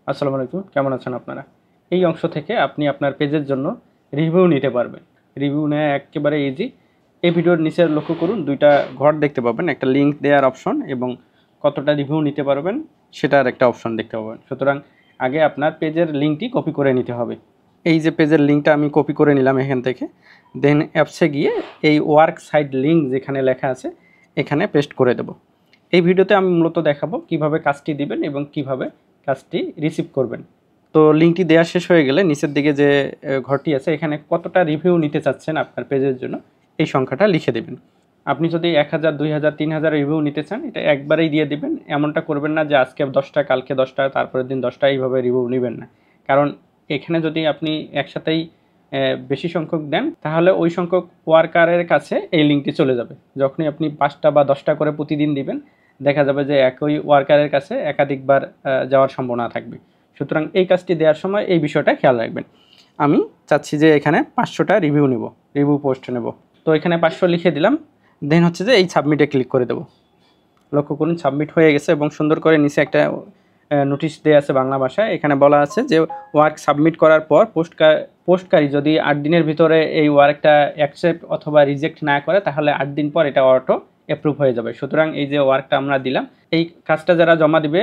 আসসালামু আলাইকুম, কেমন আছেন আপনারা? এই অংশ থেকে আপনি আপনার পেজের জন্য রিভিউ নিতে পারবেন। রিভিউ নেওয়া একেবারে ইজি। এই ভিডিওর নিচে লক্ষ্য করুন, দুইটা ঘর দেখতে পাবেন, একটা লিঙ্ক দেওয়ার অপশন এবং কতটা রিভিউ নিতে পারবেন সেটার একটা অপশন দেখতে পাবেন। সুতরাং আগে আপনার পেজের লিঙ্কটি কপি করে নিতে হবে। এই যে পেজের লিঙ্কটা আমি কপি করে নিলাম এখান থেকে, দেন অ্যাপসে গিয়ে এই ওয়ার্ক সাইট লিঙ্ক যেখানে লেখা আছে এখানে পেস্ট করে দেব। এই ভিডিওতে আমি মূলত দেখাবো কিভাবে কাজটি দিবেন এবং কিভাবে কাজটি রিসিভ করবেন। তো লিঙ্কটি দেওয়া শেষ হয়ে গেলে নিচের দিকে যে ঘরটি আছে এখানে কতটা রিভিউ নিতে চাচ্ছেন আপনার পেজের জন্য এই সংখ্যাটা লিখে দেবেন। আপনি যদি 1000, 2000, 3000 রিভিউ নিতে চান এটা একবারেই দিয়ে দিবেন। এমনটা করবেন না যে আজকে 10টা, কালকে 10টা, তারপরের দিন 10টা, এইভাবে রিভিউ নেবেন না। কারণ এখানে যদি আপনি একসাথেই বেশি সংখ্যক দেন তাহলে ওই সংখ্যক ওয়ার্কারের কাছে এই লিঙ্কটি চলে যাবে। যখনই আপনি 5টা বা 10টা করে প্রতিদিন দিবেন দেখা যাবে যে একই ওয়ার্কারের কাছে একাধিকবার যাওয়ার সম্ভাবনা থাকবে। সুতরাং এই কাজটি দেওয়ার সময় এই বিষয়টা খেয়াল রাখবেন। আমি চাচ্ছি যে এখানে 500টা রিভিউ নেব, রিভিউ পোস্ট নেব। তো এখানে 500 লিখে দিলাম। দেন হচ্ছে যে এই সাবমিটে ক্লিক করে দেব। লক্ষ্য করুন সাবমিট হয়ে গেছে এবং সুন্দর করে নিচে একটা নোটিশ দেওয়া আছে বাংলা ভাষায়। এখানে বলা আছে যে ওয়ার্ক সাবমিট করার পর পোস্টকারী যদি 8 দিনের ভিতরে এই ওয়ার্কটা অ্যাকসেপ্ট অথবা রিজেক্ট না করে তাহলে 8 দিন পর এটা অটো অ্যাপ্রুভ হয়ে যাবে। সুতরাং এই যে ওয়ার্কটা আমরা দিলাম, এই কাজটা যারা জমা দিবে,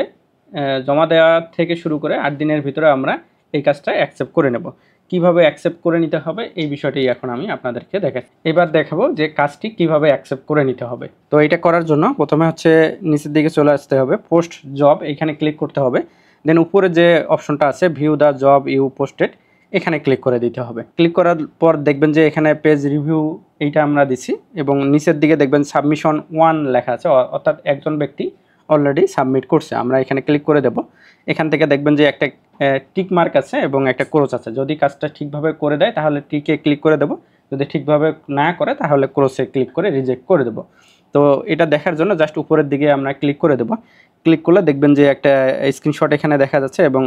জমা দেওয়া থেকে শুরু করে 8 দিনের ভিতরে আমরা এই কাজটা অ্যাকসেপ্ট করে নেব। কিভাবে অ্যাকসেপ্ট করে নিতে হবে এই বিষয়টি এখন আমি আপনাদেরকে দেখাচ্ছি। এবার দেখাবো যে কাজটি কিভাবে অ্যাকসেপ্ট করে নিতে হবে। তো এটা করার জন্য প্রথমে হচ্ছে নিচের দিকে চলে আসতে হবে, পোস্ট জব, এখানে ক্লিক করতে হবে। দেন উপরে যে অপশনটা আছে view the job you posted, এখানে ক্লিক করে দিতে হবে। ক্লিক করার পর দেখবেন যে এখানে পেজ রিভিউ এইটা আমরা দিচ্ছি এবং নিচের দিকে দেখবেন সাবমিশন 1 লেখা আছে, অর্থাৎ একজন ব্যক্তি অলরেডি সাবমিট করছে। আমরা এখানে ক্লিক করে দেব। এখান থেকে দেখবেন যে একটা টিক মার্ক আছে এবং একটা ক্রস আছে। যদি কাজটা ঠিকভাবে করে দেয় তাহলে টিকে ক্লিক করে দেব, যদি ঠিকভাবে না করে তাহলে ক্রসে ক্লিক করে রিজেক্ট করে দেব। তো এটা দেখার জন্য জাস্ট উপরের দিকে আমরা ক্লিক করে দেব। ক্লিক করলে দেখবেন যে একটা স্ক্রিনশট এখানে দেখা যাচ্ছে এবং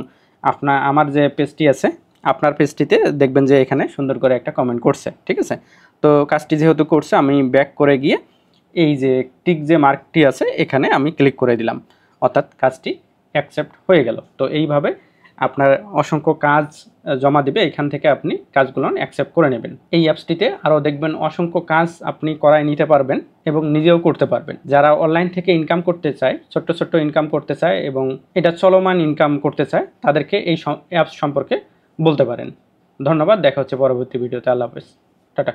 আমার যে পেজটি আছে আপনার পেজটিতে দেখবেন যে এখানে সুন্দর করে একটা কমেন্ট করছে। ঠিক আছে, তো কাজটি যেহেতু করছে আমি ব্যাক করে গিয়ে এই যে টিক যে মার্কটি আছে এখানে আমি ক্লিক করে দিলাম, অর্থাৎ কাজটি অ্যাকসেপ্ট হয়ে গেল। তো এইভাবে আপনার অসংখ্য কাজ জমা দিবে, এখান থেকে আপনি কাজগুলো অ্যাকসেপ্ট করে নেবেন। এই অ্যাপসটিতে আরও দেখবেন অসংখ্য কাজ আপনি করায় নিতে পারবেন এবং নিজেও করতে পারবেন। যারা অনলাইন থেকে ইনকাম করতে চায়, ছোট্ট ছোট্ট ইনকাম করতে চায় এবং এটা চলমান ইনকাম করতে চায়, তাদেরকে এই অ্যাপস সম্পর্কে বলতে পারেন। ধন্যবাদ, দেখা হচ্ছে পরবর্তী ভিডিওতে। আল্লাহ হাফেজ, টাটা।